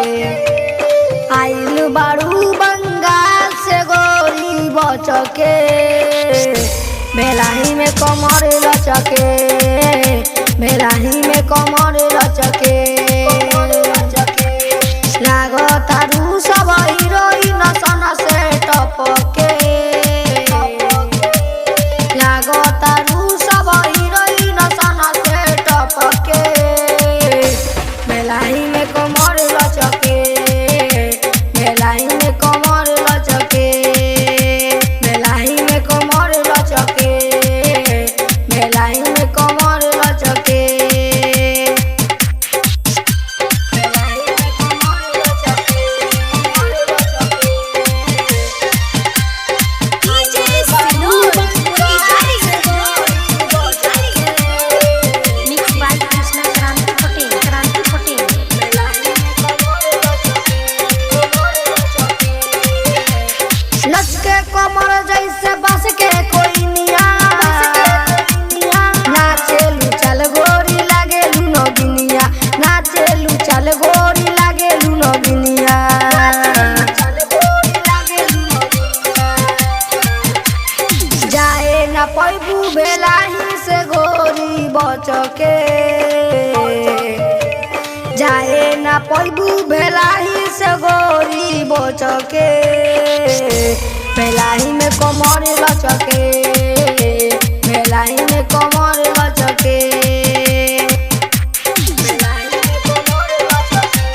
आइल बारू बंगाल से गोरी बचके, बेलाही में कमर लचके, बेलाही में कमर लचके। लागो तारू सब हीरोइन सन से टपके, लागो तारू सब हीरोइन सन से टपके। बेलाही में कमर लचके, बेलाही में कमर लचके, बेलाही में कमर लचके, बेलाही में कमर लचके। लचके कमर जैसे बस के कोई निया, नाचेलू चल गोरी लागे लूनो गिनिया, नाचेलू चल गोरी लागे लूनो गिनिया। जाए न पैबू बेलाही से गोरी बचके, जाए न पैबू बेलाही से गोरी बचके। बेलाही में कमर लचके, बेलाही में कमर लचके, बेलाही में कमर लचके।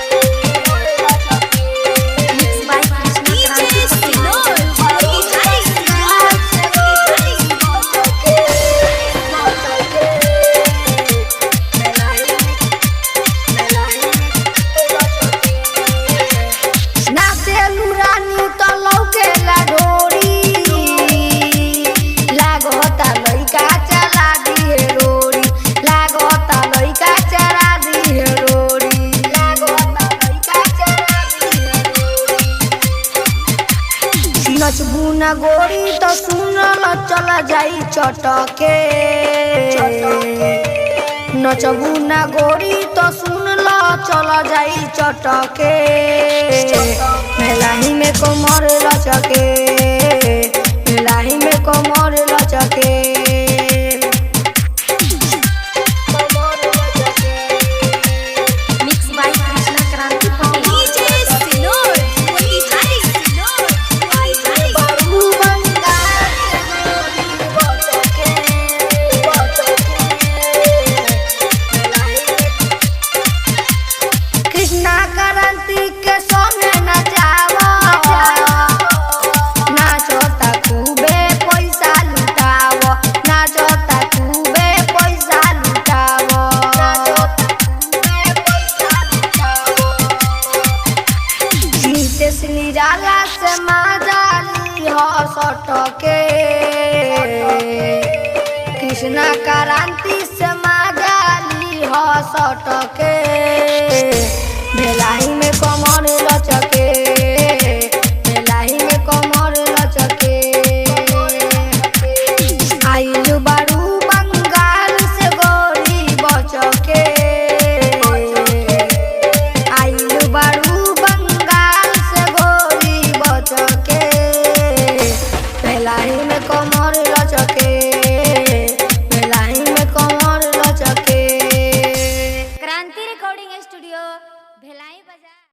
नाचेलू रानी तो लौकेला ढोरी, लागता लइका चला दिए रोड़ी, लागता लइका चला दिए रोड़ी, लागता लइका चला दिए रोड़ी। नचबू ना गोरी तो सुनल चला जाई चटके, नचबू ना गोरी तो सुनल चला जाई चटके। बेलाही में कमर लचके, बेलाही में कमर लचके। कृष्णा क्रांति के संगे नचावा, नाचता खूबे पैसा लुटाव, नाचता खूबे पैसा लुटाव, नीतीश निराला से माजाली हसटके, कृष्णा क्रांति से माजाली हसटके।